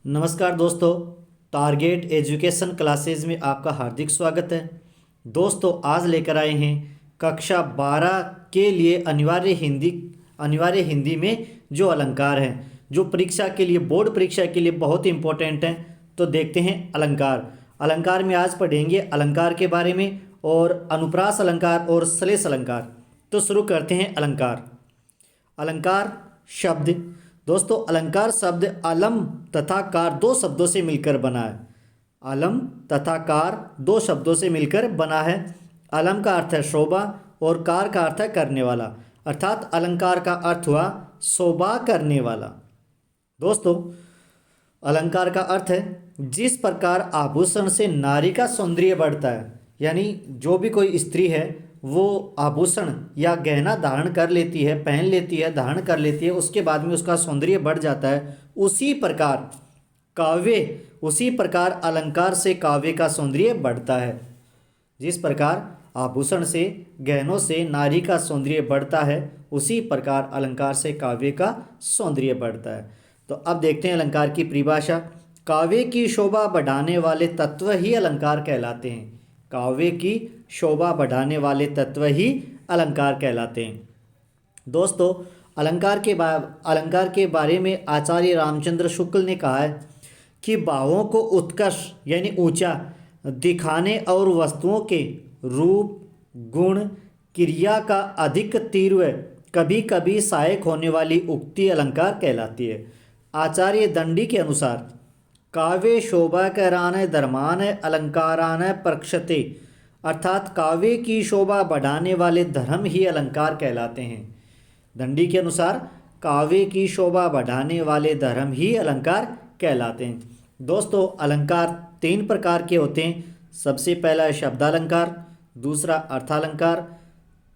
नमस्कार दोस्तों, target education classes में आपका हार्दिक स्वागत है। दोस्तों आज लेकर आए हैं कक्षा 12 के लिए अनिवार्य हिंदी में जो अलंकार हैं, जो परीक्षा के लिए, बोर्ड परीक्षा के लिए बहुत इंपॉर्टेंट हैं। तो देखते हैं अलंकार। अलंकार में आज पढ़ेंगे अलंकार के बारे में और अनुप्रास अलंकार और श्लेष अलंकार। तो शुरू करते हैं अलंकार। अलंकार शब्द। दोस्तों अलंकार शब्द अलम तथा कार दो शब्दों से मिलकर बना है। अलम तथा कार दो शब्दों से मिलकर बना है। अलम का अर्थ है शोभा और कार का अर्थ है करने वाला, अर्थात अलंकार का अर्थ हुआ शोभा करने वाला। दोस्तों अलंकार का अर्थ है जिस प्रकार आभूषण से नारी का सौंदर्य बढ़ता है, यानी जो भी कोई स्त्री है वो आभूषण या गहना धारण कर लेती है, पहन लेती है, धारण कर लेती है, उसके बाद में उसका सौंदर्य बढ़ जाता है। उसी प्रकार अलंकार से काव्य का सौंदर्य बढ़ता है। जिस प्रकार आभूषण से, गहनों से नारी का सौंदर्य बढ़ता है, उसी प्रकार अलंकार से काव्य का सौंदर्य बढ़ता है। तो अब देखते हैं अलंकार की परिभाषा। काव्य की शोभा बढ़ाने वाले तत्व ही अलंकार कहलाते हैं। काव्य की शोभा बढ़ाने वाले तत्व ही अलंकार कहलाते हैं। दोस्तों अलंकार के बारे में आचार्य रामचंद्र शुक्ल ने कहा है कि भावों को उत्कर्ष यानी ऊंचा दिखाने और वस्तुओं के रूप, गुण, क्रिया का अधिक तीव्र, कभी कभी सहायक होने वाली उक्ति अलंकार कहलाती है। आचार्य दंडी के अनुसार काव्य शोभाकरान धर्मान अलंकारान प्रक्षते, अर्थात काव्य की शोभा बढ़ाने वाले धर्म ही अलंकार कहलाते हैं। दंडी के अनुसार काव्य की शोभा बढ़ाने वाले धर्म ही अलंकार कहलाते हैं। दोस्तों अलंकार तीन प्रकार के होते हैं। सबसे पहला है शब्दालंकार, दूसरा अर्थालंकार,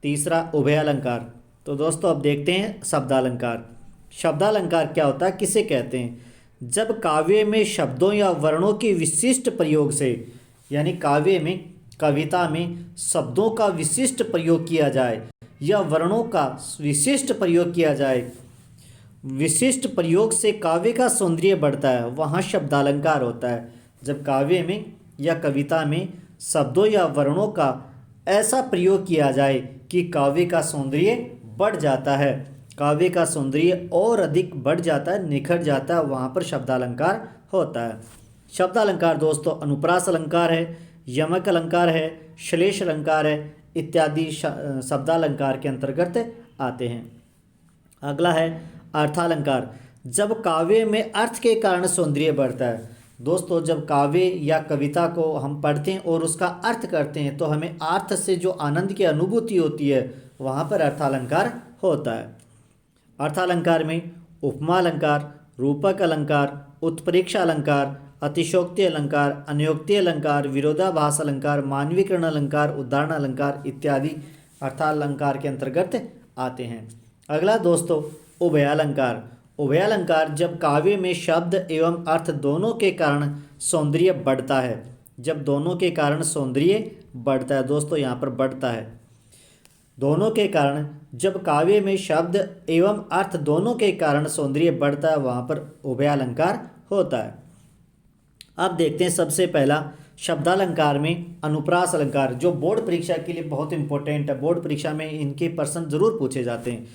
तीसरा उभयालंकार। तो दोस्तों अब देखते हैं शब्दालंकार। शब्दालंकार क्या होता है, किसे कहते हैं? जब काव्य में शब्दों या वर्णों के विशिष्ट प्रयोग से, यानी काव्य में, कविता में शब्दों का विशिष्ट प्रयोग किया जाए या वर्णों का विशिष्ट प्रयोग किया जाए, विशिष्ट प्रयोग से काव्य का सौंदर्य बढ़ता है, वहाँ शब्दालंकार होता है। जब काव्य में या कविता में शब्दों या वर्णों का ऐसा प्रयोग किया जाए कि काव्य का सौंदर्य बढ़ जाता है, काव्य का सौंदर्य और अधिक बढ़ जाता है, निखर जाता है, वहाँ पर शब्दालंकार होता है। शब्दालंकार दोस्तों अनुप्रास अलंकार है, यमक अलंकार है, श्लेष अलंकार है इत्यादि शब्दालंकार के अंतर्गत आते हैं। अगला है अर्थालंकार। जब काव्य में अर्थ के कारण सौंदर्य बढ़ता है। दोस्तों जब काव्य या कविता को हम पढ़ते हैं और उसका अर्थ करते हैं तो हमें अर्थ से जो आनंद की अनुभूति होती है, वहाँ पर अर्थालंकार होता है। अर्थालंकार में उपमा अलंकार, रूपक अलंकार, उत्प्रेक्षा अलंकार, अतिशयोक्ति अलंकार, अनयोक्ति अलंकार, विरोधाभास अलंकार, मानवीकरण अलंकार, उदाहरण अलंकार इत्यादि अर्थालंकार के अंतर्गत आते हैं। अगला दोस्तों उभयालंकार। उभयालंकार जब काव्य में शब्द एवं अर्थ दोनों के कारण सौंदर्य बढ़ता है। जब दोनों के कारण सौंदर्य बढ़ता है, दोस्तों यहाँ पर बढ़ता है, दोनों के कारण, जब काव्य में शब्द एवं अर्थ दोनों के कारण सौंदर्य बढ़ता है, वहाँ पर उभयालंकार होता है। अब देखते हैं सबसे पहला शब्दालंकार में अनुप्रास अलंकार, जो बोर्ड परीक्षा के लिए बहुत इंपॉर्टेंट है। बोर्ड परीक्षा में इनके प्रश्न जरूर पूछे जाते हैं।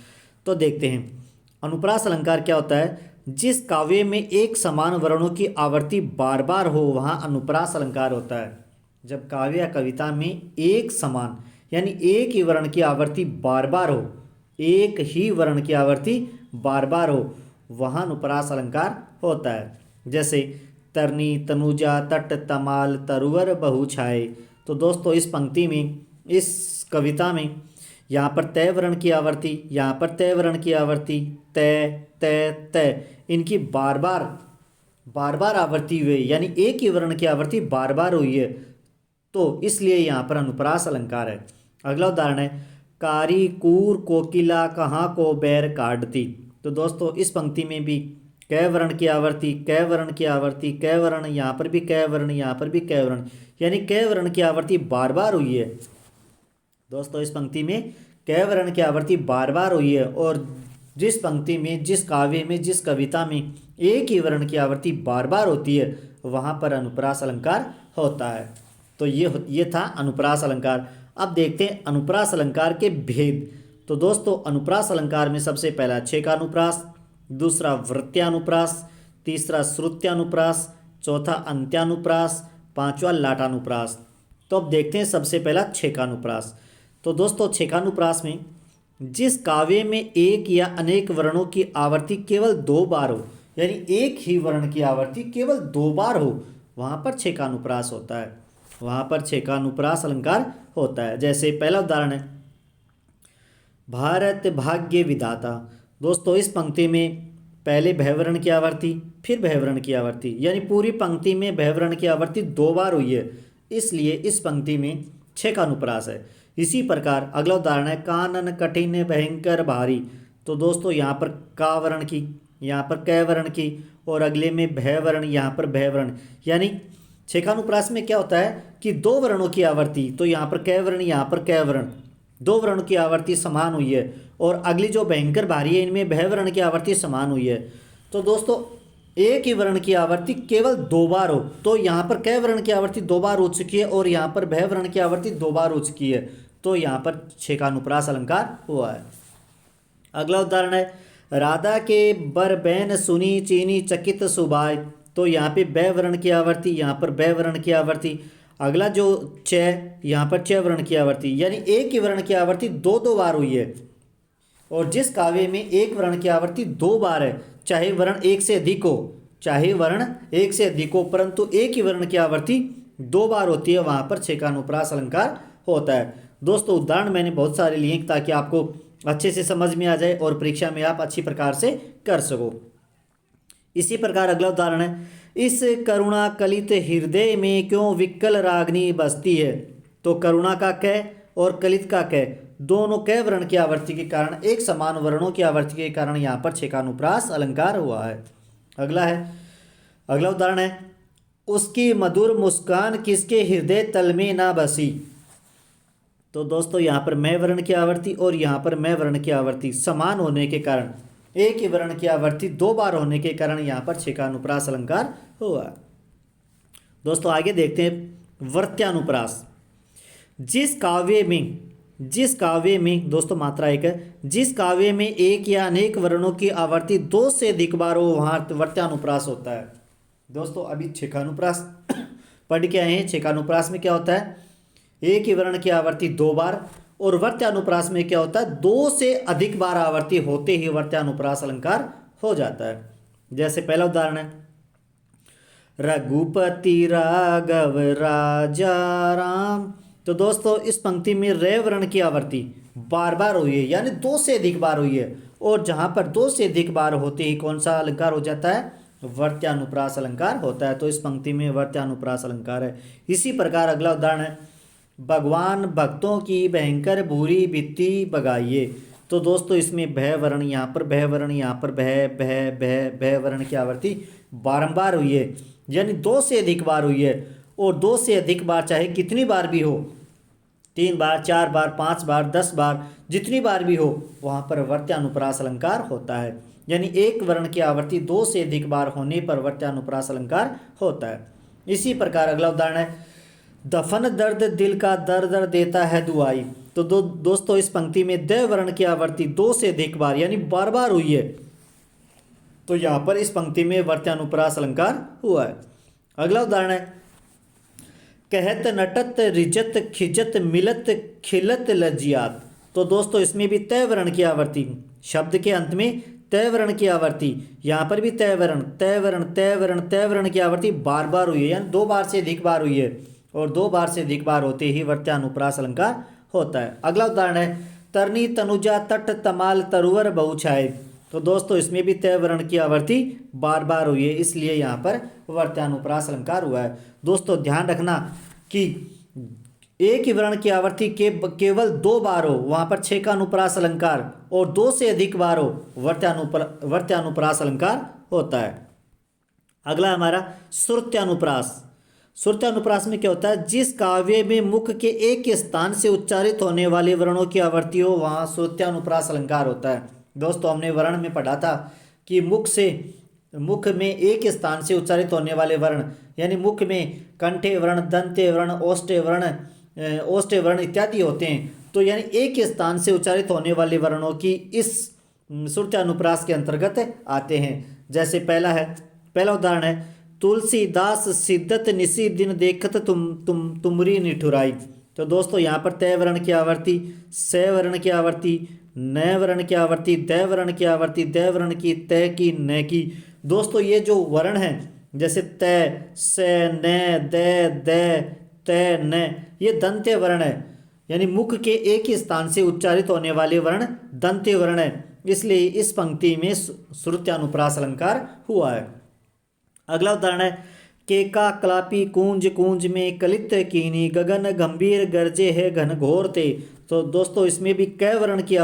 तो देखते हैं अनुप्रास अलंकार क्या होता है। जिस काव्य में एक समान वर्णों की आवृत्ति बार बार हो, वहाँ अनुप्रास अलंकार होता है। जब काव्य या कविता में एक समान यानी एक ही वर्ण की आवृत्ति बार बार हो, एक ही वर्ण की आवृत्ति बार बार हो, वहाँ अनुप्रास अलंकार होता है। जैसे तरनी, तनुजा, तट, तमाल, तरुवर, बहु छाए। तो दोस्तों इस पंक्ति में, इस कविता में यहाँ पर तय वर्ण की आवृत्ति, यहाँ पर तय वर्ण की आवृत्ति, तय तय तय, इनकी बार बार आवृत्ति हुई, यानी एक ही वर्ण की आवृत्ति बार बार हुई है, तो इसलिए यहाँ पर अनुप्रास अलंकार है। अगला उदाहरण है कारी कूर कोकिला कहाँ को बैर काटती। तो दोस्तों इस पंक्ति में भी कै वर्ण की आवृत्ति, कै वर्ण की आवृत्ति, कै वर्ण, यहाँ पर भी कै वर्ण, यहाँ पर भी कै वर्ण, यानी कै वर्ण की आवृत्ति बार बार हुई है। दोस्तों इस पंक्ति में कै वर्ण की आवृत्ति बार बार हुई है। और जिस पंक्ति में, जिस काव्य में, जिस कविता में एक ही वर्ण की आवर्ती बार बार होती है वहाँ पर अनुप्रास अलंकार होता है। तो ये था अनुप्रास अलंकार। अब देखते हैं अनुप्रास अलंकार के भेद। तो दोस्तों अनुप्रास अलंकार में सबसे पहला छेकानुप्रास, दूसरा वृत्यानुप्रास, तीसरा श्रुत्यानुप्रास, चौथा अंत्यानुप्रास, पांचवा लाटानुप्रास। तो अब देखते हैं सबसे पहला छेकानुप्रास। तो दोस्तों छेकानुप्रास में जिस काव्य में एक या अनेक वर्णों की आवर्ती केवल दो बार हो, यानी एक ही वर्ण की आवर्ती केवल दो बार हो, वहाँ पर छेकानुप्रास होता है, वहाँ पर छेकानुप्रास अलंकार होता है। जैसे पहला उदाहरण है भारत भाग्य विधाता। दोस्तों इस पंक्ति में पहले भयवर्ण की आवर्ती फिर भयवर्ण की आवर्ती, यानी पूरी पंक्ति में भयवर्ण की आवर्ती दो बार हुई है, इसलिए इस पंक्ति में छेकानुप्रास है। इसी प्रकार अगला उदाहरण है कानन कठिन भयंकर भारी। तो दोस्तों यहाँ पर का वर्ण की, यहाँ पर कै वर्ण की, और अगले में भय वर्ण, यहाँ पर भय वर्ण। यानी छेकानुप्रास में क्या होता है कि दो वर्णों की आवर्ती, तो यहाँ पर कै वर्ण, यहाँ पर कै वर्ण, दो वर्णों की आवर्ती समान हुई है, और अगली जो भयंकर भारी है इनमें भय वर्ण की आवर्ती समान हुई है। तो दोस्तों एक ही वर्ण की आवर्ती केवल दो बार हो, तो यहाँ पर कै वर्ण की आवर्ती दो बार हो चुकी है और यहाँ पर भय वर्ण की आवर्ती दो बार हो चुकी है, तो यहाँ पर छेकानुप्रास अलंकार हुआ है। अगला उदाहरण है राधा के बर बैन सुनी चीनी चकित सुबाय। तो यहाँ पे बै वर्ण की आवर्ती, यहाँ पर बै वर्ण की आवर्ती। अगला जो च, यहाँ पर च वर्ण की आवर्ती, यानी एक ही वर्ण की आवर्ती दो दो बार हुई है। और जिस काव्य में एक वर्ण की आवर्ती दो बार है, चाहे वर्ण एक से अधिक हो, चाहे वर्ण एक से अधिक हो, परंतु एक ही वर्ण की आवर्ती दो बार होती है, वहाँ पर छेकानुप्रास अलंकार होता है। दोस्तों उदाहरण मैंने बहुत सारे लिए ताकि आपको अच्छे से समझ में आ जाए और परीक्षा में आप अच्छी प्रकार से कर सको। इसी प्रकार अगला उदाहरण है इस करुणा कलित हृदय में क्यों विकल रागनी बसती है। तो करुणा का कै और कलित का कै दोनों कै वर्ण की आवर्ती के कारण, एक समान वर्णों की आवर्ती के कारण यहाँ पर छेकानुप्रास अलंकार हुआ है। अगला उदाहरण है उसकी मधुर मुस्कान किसके हृदय तल में ना बसी। तो दोस्तों यहाँ पर मैं वर्ण की आवर्ती और यहाँ पर मैं वर्ण की आवर्ती समान होने के कारण, एक ही वर्ण की आवर्ती दो बार होने के कारण यहाँ पर छेकानुप्रास अलंकार हुआ। दोस्तों आगे देखते हैं वर्त्यानुप्रास। जिस काव्य में दोस्तों मात्रा एक है, जिस काव्य में एक या अनेक वर्णों की आवर्ती दो से अधिक बार हो वहाँ वर्त्यानुप्रास होता है। दोस्तों अभी छेकानुप्रास पढ़ के आए हैं। छेकानुप्रास में क्या होता है एक ही वर्ण की आवर्ती दो बार, और वर्त्यानुप्रास में क्या होता है दो से अधिक बार आवर्ती होते ही वर्त्यानुप्रास अलंकार हो जाता है। जैसे पहला उदाहरण है रघुपति राघव राजा राम। तो दोस्तों इस पंक्ति में रे वर्ण की आवर्ती बार बार हुई है, यानी दो से अधिक बार हुई है, और जहां पर दो से अधिक बार होते ही कौन सा अलंकार हो जाता है वर्त्यानुप्रास अलंकार होता है। तो इस पंक्ति में वर्त्यानुप्रास अलंकार है। इसी प्रकार अगला उदाहरण है भगवान भक्तों की भयंकर भूरी भित्ति बगाइए। तो दोस्तों इसमें भय वर्ण, यहाँ पर भय वर्ण, यहाँ पर भय भय भय भय वर्ण की आवर्ती बारंबार हुई है, यानी दो से अधिक बार हुई है, और दो से अधिक बार चाहे कितनी बार भी हो, 3 बार 4 बार 5 बार 10 बार जितनी बार भी हो, वहाँ पर वर्त्यानुप्रास अलंकार होता है। यानी एक वर्ण की आवर्ती दो से अधिक बार होने पर वर्त्यानुप्रास अलंकार होता है। इसी प्रकार अगला उदाहरण है दफन दर्द दिल का दर दर देता है दुआई। तो दोस्तों इस पंक्ति में द वर्ण की आवर्ती दो से अधिक बार यानी बार बार हुई है, तो यहाँ पर इस पंक्ति में वर्त्यानुप्रास अलंकार हुआ है। अगला उदाहरण है कहत नटत रिजत खिजत मिलत खिलत लज्जियात। तो दोस्तों इसमें भी तय वर्ण की आवर्ती, शब्द के अंत में तय वर्ण की आवर्ती, यहाँ पर भी तय वर्ण तय वर्ण तय वर्ण तय वर्ण की आवर्ती बार बार हुई है, यानी दो बार से अधिक बार हुई है, और दो बार से अधिक बार होते ही वर्त्यानुप्रास अलंकार होता है। अगला उदाहरण है तरनी तनुजा तट तमाल तरुवर बहुछाए। तो दोस्तों इसमें भी तय वर्ण की आवर्ती बार बार हुई है, इसलिए यहाँ पर वर्त्यानुप्रास अलंकार हुआ है। दोस्तों ध्यान रखना कि एक ही वर्ण की आवर्ती केवल दो बार हो वहाँ पर छेकानुप्रास अलंकार, और दो से अधिक बार हो वर्त्यानुप्रास अलंकार होता है। अगला हमारा श्रुत्यानुप्रास। श्रुत्यानुप्रास में क्या होता है जिस काव्य में मुख के एक स्थान से उच्चारित होने वाले वर्णों की आवर्ती हो वहाँ श्रुत्यानुप्रास अलंकार होता है। दोस्तों हमने वर्ण में पढ़ा था कि मुख से मुख में एक स्थान से उच्चारित होने वाले वर्ण, यानी मुख में कंठे वर्ण, दंते वर्ण, ओष्ठे वर्ण इत्यादि होते हैं। तो यानी एक स्थान से उच्चारित होने वाले वर्णों की इस श्रुत्यानुप्रास के अंतर्गत आते हैं। जैसे पहला उदाहरण है, तुलसीदास सिद्धत निसी दिन देखत तुमरी निठुराई। तो दोस्तों यहाँ पर तय वर्ण की आवर्ती, स वर्ण की आवर्ती, न वर्ण की आवर्ती, द वर्ण की आवर्ती, द वर्ण की, तय की, न की। दोस्तों ये जो वर्ण हैं जैसे तय, स, न, द, त, न, ये दंत्य वर्ण है, यानी मुख के एक ही स्थान से उच्चारित होने वाले वर्ण दंत्य वर्ण है, इसलिए इस पंक्ति में श्रुत्यानुप्रास अलंकार हुआ है। अगला उदाहरण है, केका कलापी कूंज कूंज में कलित कीनी, गगन गंभीर गरजे है घन घोर ते। तो दोस्तों इसमें भी क वर्ण की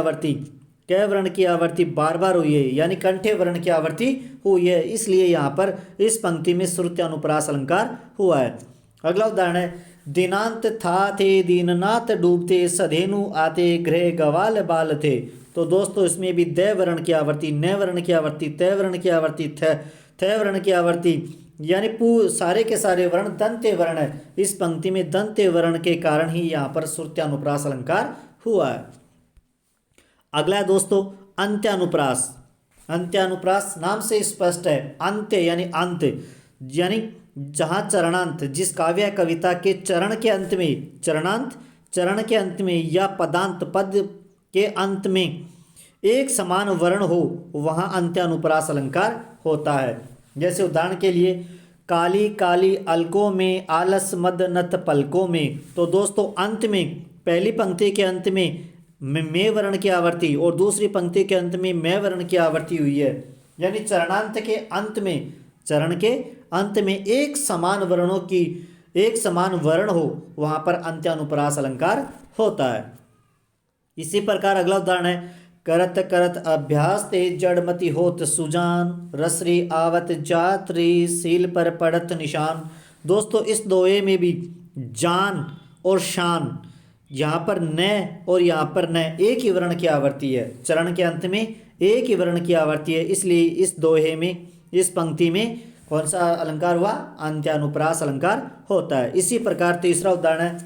आवर्ती बार बार हुई है, यानी कंठे वर्ण की आवर्ती हुई है, इसलिए यहाँ पर इस पंक्ति में श्रुत्यानुप्रास अलंकार हुआ है। अगला उदाहरण है, दिनांत था थे दीननाथ डूबते, सधेनु आते गृह गवाल बाल थे। तो दोस्तों इसमें भी द वर्ण की आवर्ती, न वर्ण की आवर्ती, त वर्ण की आवर्ती, थ वर्ण की आवर्ती, यानी सारे के सारे वर्ण दंत्य वर्ण है। इस पंक्ति में दंत्य वर्ण के कारण ही यहाँ पर श्रुत्यानुप्रास अलंकार हुआ है। अगला है दोस्तों अंत्यानुप्रास। अंत्यानुप्रास नाम से स्पष्ट है, अंत्य यानी अंत, यानी जहाँ चरणांत, जिस काव्य या कविता के चरण के अंत में, चरण के अंत में या पदांत पद के अंत में एक समान वर्ण हो, वहाँ अंत्यानुप्रास अलंकार होता है। जैसे उदाहरण के लिए, काली काली अलकों में आलस मद नत पलकों में। तो दोस्तों अंत में, पहली पंक्ति के अंत में मे वर्ण की आवर्ती और दूसरी पंक्ति के अंत में मैं वर्ण की आवर्ती हुई है, यानी चरण के अंत में एक समान वर्ण हो, वहाँ पर अंत्यानुप्रास अलंकार होता है। इसी प्रकार अगला उदाहरण है, करत करत अभ्यास ते जड़मति होत सुजान, रसरी आवत जात्री सील पर पड़त निशान। दोस्तों इस दोहे में भी जान और शान, यहाँ पर न और यहाँ पर न एक ही वर्ण की आवर्ती है, चरण के अंत में एक ही वर्ण की आवर्ती है, इसलिए इस दोहे में, इस पंक्ति में कौन सा अलंकार हुआ? अंत्यानुप्रास अलंकार होता है। इसी प्रकार तीसरा उदाहरण है,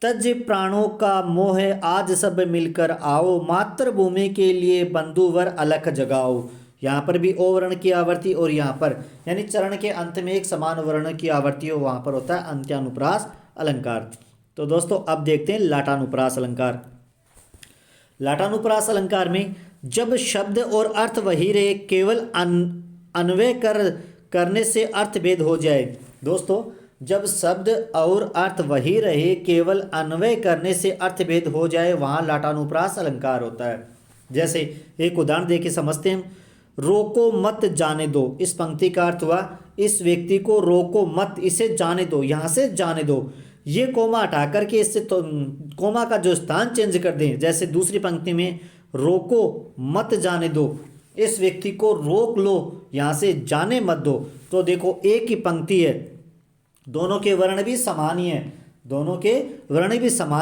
तज प्राणों का मोह आज सब मिलकर आओ, मातृभूमि के लिए बंधुवर अलख जगाओ। यहाँ पर भी ओ वर्ण की आवर्ती और यहाँ पर, यानी चरण के अंत में एक समान वर्ण की आवर्ती हो, वहाँ पर होता है अंत्यानुप्रास अलंकार। तो दोस्तों अब देखते हैं लाटानुप्रास अलंकार। लाटानुप्रास अलंकार में जब शब्द और अर्थ वही रहे, केवल अन्वय करने से अर्थभेद हो जाए। दोस्तों जब शब्द और अर्थ वही रहे, केवल अन्वय करने से अर्थभेद हो जाए, वहाँ लाटानुप्रास अलंकार होता है। जैसे एक उदाहरण देके समझते हैं, रोको मत जाने दो। इस पंक्ति का अर्थ हुआ, इस व्यक्ति को रोको मत, इसे जाने दो, यहाँ से जाने दो। ये कोमा हटा करके इससे तो कोमा का जो स्थान चेंज कर दें। जैसे दूसरी पंक्ति में रोको मत जाने दो, इस व्यक्ति को रोक लो, यहाँ से जाने मत दो। तो देखो एक ही पंक्ति है, दोनों के वर्ण भी समान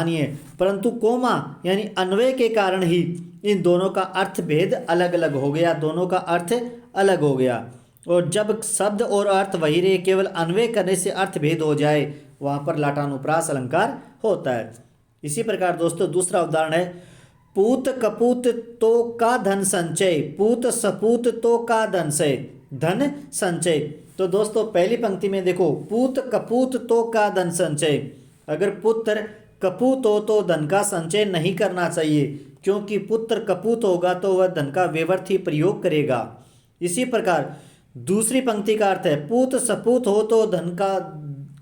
ही है, परंतु कोमा यानी अन्वय के कारण ही इन दोनों का अर्थ भेद अलग अलग हो गया, दोनों का अर्थ अलग हो गया। और जब शब्द और अर्थ वही रहे, केवल अन्वय करने से अर्थ भेद हो जाए, वहाँ पर लाटानुप्रास अलंकार होता है। इसी प्रकार दोस्तों दूसरा उदाहरण है, पूत कपूत तो का धन संचय, पूत सपूत तो का धन संचय। तो दोस्तों पहली पंक्ति में देखो, पूत कपूत तो का धन संचय। अगर पुत्र कपूत हो तो धन का संचय नहीं करना चाहिए, क्योंकि पुत्र कपूत होगा तो वह धन का व्यर्थ ही प्रयोग करेगा। इसी प्रकार दूसरी पंक्ति का अर्थ है, पूत सपूत हो तो धन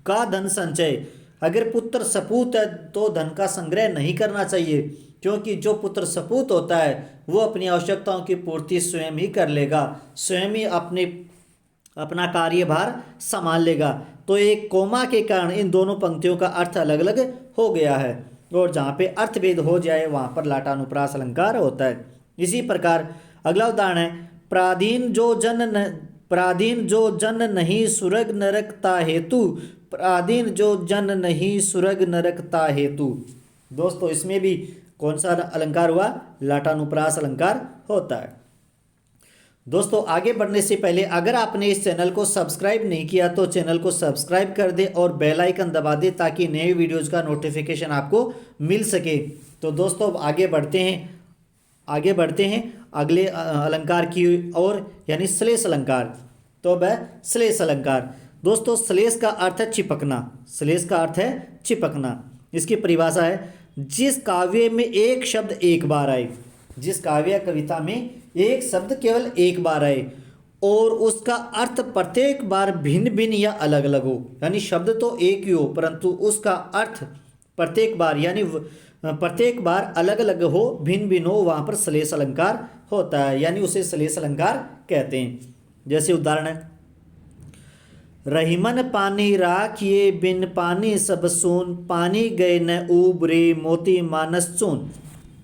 का धन संचय। अगर पुत्र सपूत है तो धन का संग्रह नहीं करना चाहिए, क्योंकि जो पुत्र सपूत होता है वो अपनी आवश्यकताओं की पूर्ति स्वयं ही कर लेगा, स्वयं ही अपना कार्यभार संभाल लेगा। तो एक कोमा के कारण इन दोनों पंक्तियों का अर्थ अलग अलग हो गया है, और जहाँ पे अर्थभेद हो जाए वहाँ पर लाटानुप्रास अलंकार होता है। इसी प्रकार अगला उदाहरण है, प्राधीन जो जन नहीं सुरग नरकता हेतु, प्राधीन जो जन नहीं सुरग नरकता हेतु। दोस्तों इसमें भी कौन सा अलंकार हुआ? लाटानुप्रास अलंकार होता है। दोस्तों आगे बढ़ने से पहले अगर आपने इस चैनल को सब्सक्राइब नहीं किया तो चैनल को सब्सक्राइब कर दे और बेल आइकन दबा दे ताकि नए वीडियोज़ का नोटिफिकेशन आपको मिल सके। तो दोस्तों अब आगे बढ़ते हैं अगले अलंकार की ओर, यानी श्लेष अलंकार। तो अब है श्लेष अलंकार। दोस्तों श्लेष का अर्थ है चिपकना। श्लेष का अर्थ है चिपकना। इसकी परिभाषा है जिस काव्य में एक शब्द एक बार आए, जिस काव्य या कविता में एक शब्द केवल एक बार आए और उसका अर्थ प्रत्येक बार भिन्न भिन्न या अलग अलग हो, यानी शब्द तो एक ही हो परंतु उसका अर्थ प्रत्येक बार यानी प्रत्येक बार अलग अलग हो, भिन्न भिन्न हो, वहाँ पर श्लेष अलंकार होता है, यानी उसे श्लेष अलंकार कहते हैं। जैसे उदाहरण है, रहीमन पानी राखिए बिन पानी सब सून, पानी गए न उबरे मोती मानस चून।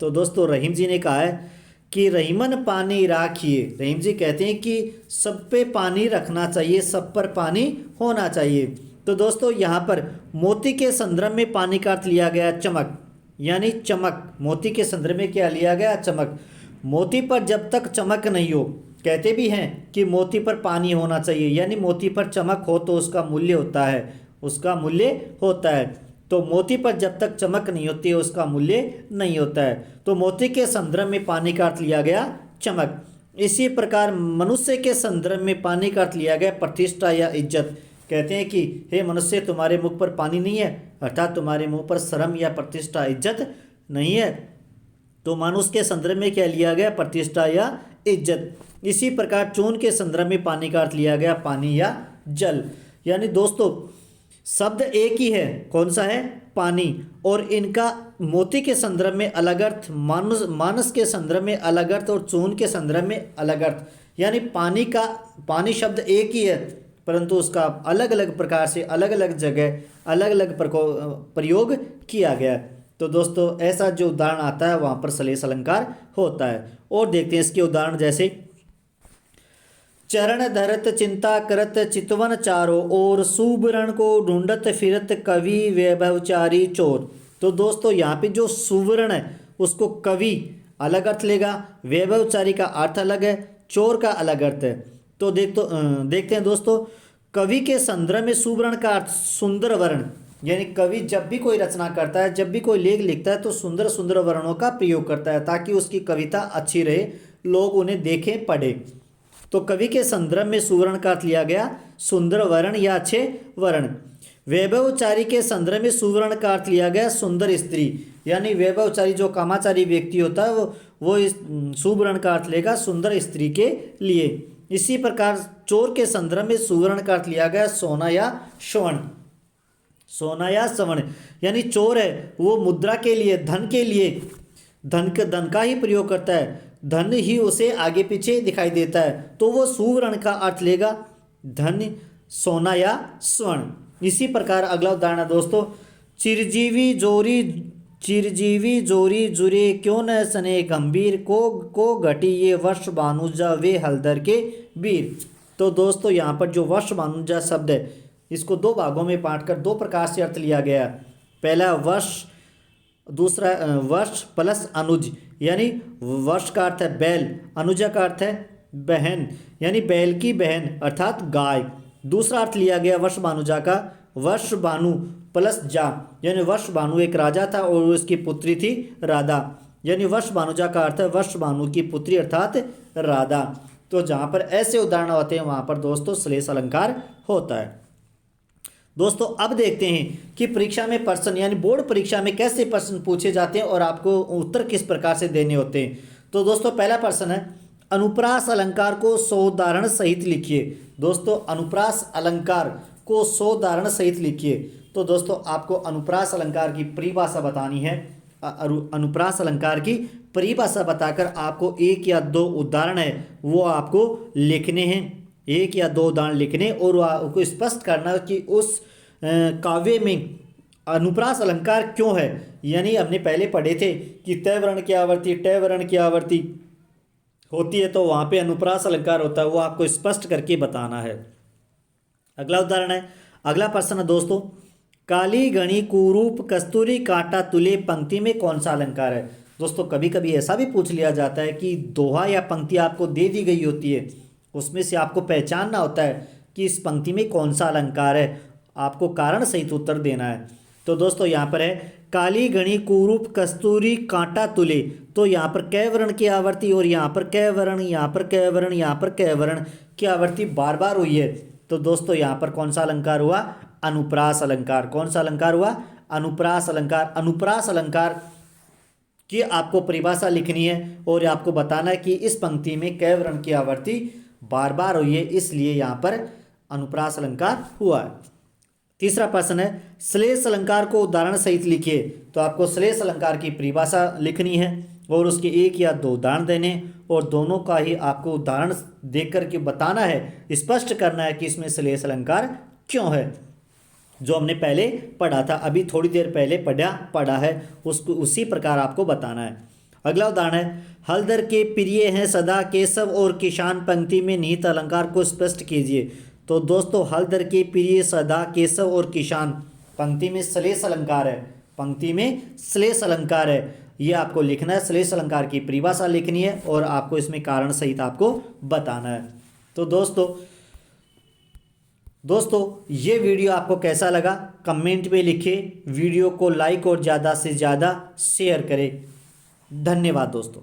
तो दोस्तों रहीम जी ने कहा है कि रहीमन पानी राखिए। रहीम जी कहते हैं कि सब पे पानी रखना चाहिए, सब पर पानी होना चाहिए। तो दोस्तों यहाँ पर मोती के संदर्भ में पानी का अर्थ लिया गया चमक, यानी चमक। मोती के संदर्भ में क्या लिया गया? चमक। मोती पर जब तक चमक नहीं हो, कहते भी हैं कि मोती पर पानी होना चाहिए, यानी मोती पर चमक हो तो उसका मूल्य होता है, उसका मूल्य होता है। तो मोती पर जब तक चमक नहीं होती है उसका मूल्य नहीं होता है। तो मोती के संदर्भ में पानी का अर्थ लिया गया चमक। इसी प्रकार मनुष्य के संदर्भ में पानी का अर्थ लिया गया प्रतिष्ठा या इज्जत। कहते हैं कि हे मनुष्य तुम्हारे मुख पर पानी नहीं है, अर्थात तुम्हारे मुंह पर शर्म या प्रतिष्ठा इज्जत नहीं है। तो मनुष्य के संदर्भ में क्या लिया गया? प्रतिष्ठा या इज्जत। इसी प्रकार चून के संदर्भ में पानी का अर्थ लिया गया पानी या जल। यानी दोस्तों शब्द एक ही है, कौन सा है? पानी, और इनका मोती के संदर्भ में अलग अर्थ, मानस के संदर्भ में अलग अर्थ और चून के संदर्भ में अलग अर्थ। यानी पानी शब्द एक ही है परंतु उसका अलग अलग प्रकार से अलग अलग जगह अलग अलग प्रयोग किया गया। तो दोस्तों ऐसा जो उदाहरण आता है वहाँ पर श्लेष अलंकार होता है। और देखते हैं इसके उदाहरण, जैसे चरण धरत चिंता करत चितवन चारो और सुवर्ण को ढूंढत फिरत कवि वैभवचारी चोर। तो दोस्तों यहाँ पे जो सुवर्ण है उसको कवि अलग अर्थ लेगा, वैभवचारी का अर्थ अलग है, चोर का अलग अर्थ है। तो देखते हैं दोस्तों, कवि के संदर्भ में सुवर्ण का अर्थ सुंदर वर्ण, यानी कवि जब भी कोई रचना करता है, जब भी कोई लेख लिखता है तो सुंदर सुंदर वर्णों का प्रयोग करता है ताकि उसकी कविता अच्छी रहे, लोग उन्हें देखें पढ़ें। तो कवि के संदर्भ में सुवर्ण का अर्थ लिया गया सुंदर वर्ण या अच्छे वर्ण। वैभवचारी के संदर्भ में सुवर्ण का अर्थ लिया गया सुंदर स्त्री, यानी वैभवचारी जो कामाचारी व्यक्ति होता है वो इस सुवर्ण का अर्थ लेगा सुंदर स्त्री के लिए। इसी प्रकार चोर के संदर्भ में सुवर्ण का अर्थ लिया गया सोना या स्वर्ण। सोना या स्वर्ण यानी चोर है वो मुद्रा के लिए, धन के लिए, धन का ही प्रयोग करता है, धन ही उसे आगे पीछे दिखाई देता है, तो वो सुवर्ण का अर्थ लेगा धन, सोना या स्वर्ण। इसी प्रकार अगला उदाहरण है दोस्तों, चिरजीवी जोरी जुरे क्यों न सने गंभीर को घटी ये वर्ष भानुजा वे हलदर के वीर। तो दोस्तों यहाँ पर जो वर्ष भानुजा शब्द है इसको दो भागों में बांटकर दो प्रकार से अर्थ लिया गया। पहला वर्ष, दूसरा वर्ष प्लस अनुज, यानी वर्ष का अर्थ है बैल, अनुजा का अर्थ है बहन, यानी बैल की बहन अर्थात गाय। दूसरा अर्थ लिया गया वर्ष भानुजा का, वर्ष भानु प्लस जा, यानी वर्ष भानु एक राजा था और उसकी पुत्री थी राधा, यानी वर्ष भानुजा का अर्थ है वर्ष भानु की पुत्री अर्थात राधा। तो जहाँ पर ऐसे उदाहरण होते हैं वहाँ पर दोस्तों श्लेष अलंकार होता है। दोस्तों अब देखते हैं कि परीक्षा में प्रश्न, यानी बोर्ड परीक्षा में कैसे प्रश्न पूछे जाते हैं और आपको उत्तर किस प्रकार से देने होते हैं। तो दोस्तों पहला प्रश्न है, अनुप्रास अलंकार को 100 उदाहरण सहित लिखिए। दोस्तों अनुप्रास अलंकार को 100 उदाहरण सहित लिखिए। तो दोस्तों आपको अनुप्रास अलंकार की परिभाषा बतानी है। अनुप्रास अलंकार की परिभाषा बताकर आपको एक या दो उदाहरण है वो आपको लिखने हैं, एक या दो उदाहरण लिखने और आपको स्पष्ट करना कि उस काव्य में अनुप्रास अलंकार क्यों है। यानी हमने पहले पढ़े थे कि तय वर्ण की आवर्ती, टय वर्ण की आवर्ती होती है तो वहाँ पे अनुप्रास अलंकार होता है, वो आपको स्पष्ट करके बताना है। अगला उदाहरण है, अगला प्रश्न है दोस्तों, काली घनी कुरूप कस्तूरी कांटा तुले पंक्ति में कौन सा अलंकार है। दोस्तों कभी कभी ऐसा भी पूछ लिया जाता है कि दोहा या पंक्ति आपको दे दी गई होती है, उसमें से आपको पहचानना होता है कि इस पंक्ति में कौन सा अलंकार है, आपको कारण सहित उत्तर देना है। तो दोस्तों यहाँ पर है काली घनी कुरूप कस्तूरी कांटा तुले, तो यहाँ पर कै वर्ण की आवर्ती और यहाँ पर कै वर्ण, यहाँ पर कै वर्ण, यहाँ पर कै वर्ण की आवर्ती बार बार हुई है। तो दोस्तों यहाँ पर कौन सा अलंकार हुआ? अनुप्रास अलंकार। कौन सा अलंकार हुआ? अनुप्रास अलंकार। अनुप्रास अलंकार की आपको परिभाषा लिखनी है और आपको बताना है कि इस पंक्ति में कै वर्ण की आवर्ती बार बार हुई है, इसलिए यहाँ पर अनुप्रास अलंकार हुआ है। तीसरा प्रश्न है श्लेष अलंकार को उदाहरण सहित लिखिए। तो आपको श्लेष अलंकार की परिभाषा लिखनी है और उसके एक या दो उदाहरण देने, और दोनों का ही आपको उदाहरण देख करके बताना है, स्पष्ट करना है कि इसमें श्लेष अलंकार क्यों है, जो हमने पहले पढ़ा था, अभी थोड़ी देर पहले पढ़ा है, उसको उसी प्रकार आपको बताना है। अगला उदाहरण है हलधर के प्रिय हैं सदा केशव और किसान, पंक्ति में निहित अलंकार को स्पष्ट कीजिए। तो दोस्तों हलधर के प्रिय सदा केशव और किसान, पंक्ति में श्लेष अलंकार है, पंक्ति में श्लेष अलंकार है, ये आपको लिखना है। श्लेष अलंकार की परिभाषा लिखनी है और आपको इसमें कारण सहित आपको बताना है। तो दोस्तों ये वीडियो आपको कैसा लगा कमेंट में लिखिए, वीडियो को लाइक और ज़्यादा से ज़्यादा शेयर करें। धन्यवाद दोस्तों।